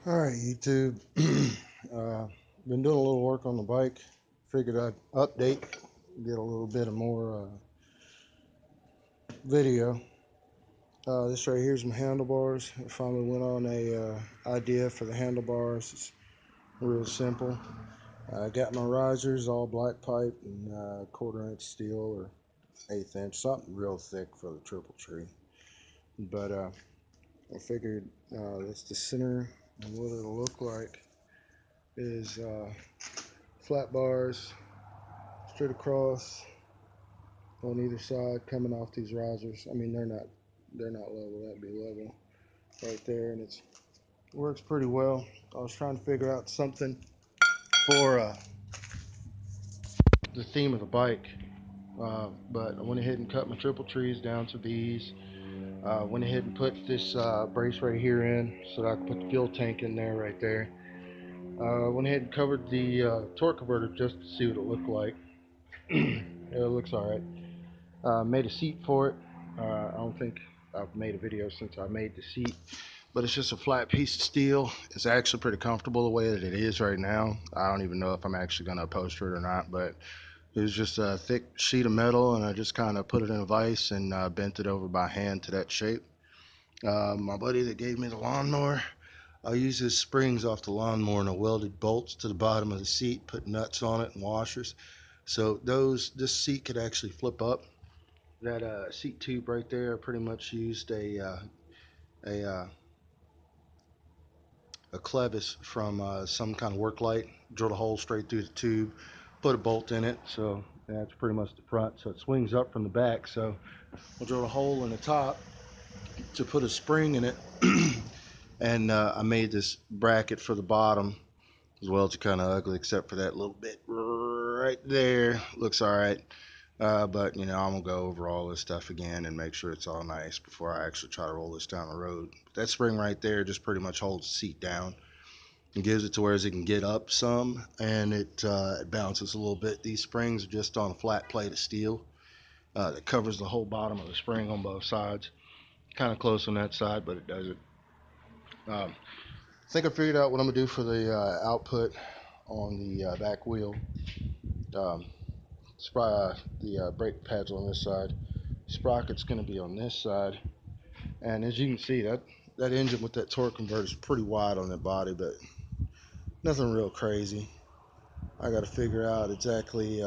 Alright, YouTube. Been doing a little work on the bike. Figured I'd update, get a little bit of more video. This right here is my handlebars. I finally went on a idea for the handlebars. It's real simple. I got my risers all black pipe and 1/4 inch steel or 1/8 inch, something real thick for the triple tree. But I figured that's the center, and what it'll look like is flat bars straight across on either side coming off these risers. I mean, they're not level. That'd be level right there, and it works pretty well. I was trying to figure out something for the theme of the bike, but I went ahead and cut my triple trees down to these. Went ahead and put this brace right here in so that I could put the fuel tank in there right there. Went ahead and covered the torque converter just to see what it looked like. It looks alright. Made a seat for it. I don't think I've made a video since I made the seat, but it's just a flat piece of steel. It's actually pretty comfortable the way that it is right now. I don't even know if I'm actually going to upholster it or not, but it was just a thick sheet of metal, and I just kind of put it in a vise and bent it over by hand to that shape. My buddy that gave me the lawnmower, I used his springs off the lawnmower and I welded bolts to the bottom of the seat, put nuts on it and washers. So this seat could actually flip up. That seat tube right there, I pretty much used a, uh, a clevis from some kind of work light, drilled a hole straight through the tube, put a bolt in it. So that's pretty much the front. So it swings up from the back. So I drilled a hole in the top to put a spring in it, and I made this bracket for the bottom as well. It's kind of ugly except for that little bit right there. Looks all right. But I'm gonna go over all this stuff again and make sure it's all nice before I actually try to roll this down the road. That spring right there just pretty much holds the seat down and gives it to where it can get up some, and it bounces a little bit. These springs are just on a flat plate of steel that covers the whole bottom of the spring on both sides. Kind of close on that side, but it does it. I think I figured out what I'm gonna do for the output on the back wheel. Um, the brake pads on this side. Sprocket's going to be on this side, and as you can see, that engine with that torque converter is pretty wide on that body, but nothing real crazy. I got to figure out exactly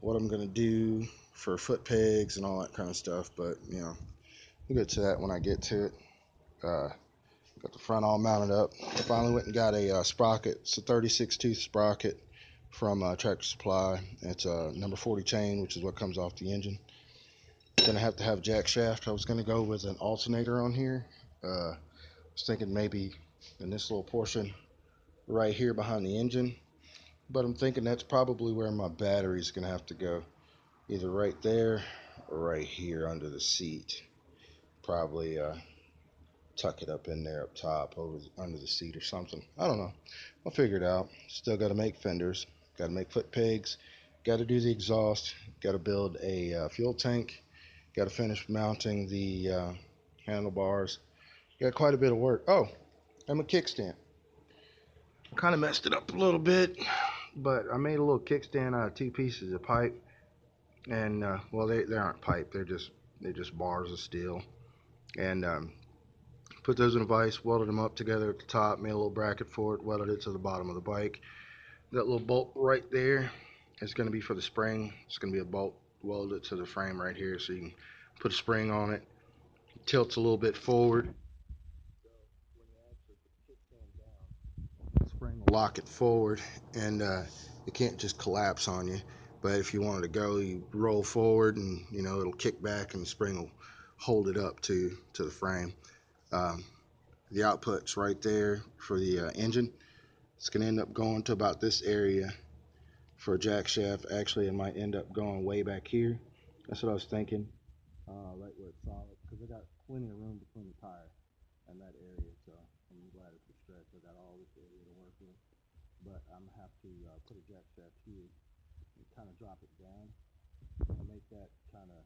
what I'm going to do for foot pegs and all that kind of stuff, but we'll get to that when I get to it. Got the front all mounted up. I finally went and got a sprocket. It's a 36 tooth sprocket from Tractor Supply. It's a number 40 chain, which is what comes off the engine. Gonna have to have jack shaft. I was gonna go with an alternator on here. I was thinking maybe in this little portion right here behind the engine, but I'm thinking that's probably where my battery is gonna have to go, either right there or right here under the seat. Probably tuck it up in there up top over under the seat or something. I don't know. I'll figure it out. Still got to make fenders, got to make foot pegs, got to do the exhaust, got to build a fuel tank, got to finish mounting the handlebars. Got quite a bit of work. Oh, and my kickstand. Kind of messed it up a little bit, but I made a little kickstand out of 2 pieces of pipe, and well, they aren't pipe. They're just bars of steel, and put those in a vise, welded them up together at the top, made a little bracket for it, welded it to the bottom of the bike. That little bolt right there is going to be for the spring. It's going to be a bolt welded to the frame right here, so you can put a spring on it. It tilts a little bit forward. The spring will lock it forward, and it can't just collapse on you. But if you wanted to go, you roll forward, and it'll kick back, and the spring will hold it up to the frame. Um, the output's right there for the engine. It's going to end up going to about this area for a jack shaft. Actually, it might end up going way back here. That's what I was thinking, right where it's solid, because I got plenty of room between the tire and that area, so I'm glad it's a stretch. I got all this area to work with, but I'm going to have to put a jack shaft here and kind of drop it down and make that kind of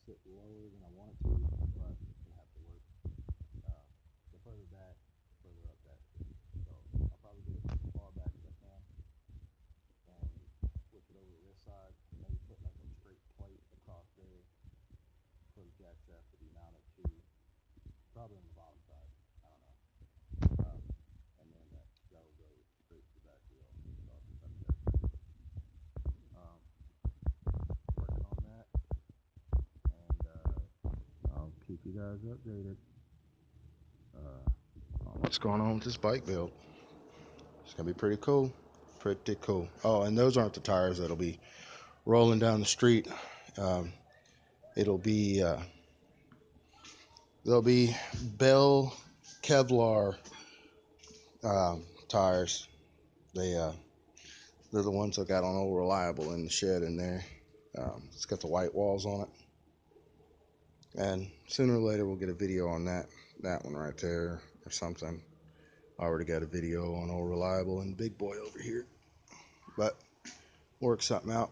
sit lower than I want it to, but it's going to have to work. The further back, the further access to be mounted to, probably on the bottom side. I don't know. And then that will go straight to the back wheel. So I'll just have to working on that, and I'll keep you guys updated on what's going on with this bike build. It's gonna be pretty cool. Pretty cool. Oh, and those aren't the tires that'll be rolling down the street. Um, it'll be there'll be Bell Kevlar tires. They're the ones I got on Old Reliable in the shed in there. It's got the white walls on it, and sooner or later we'll get a video on that one right there or something. I already got a video on Old Reliable and Big Boy over here, but work something out.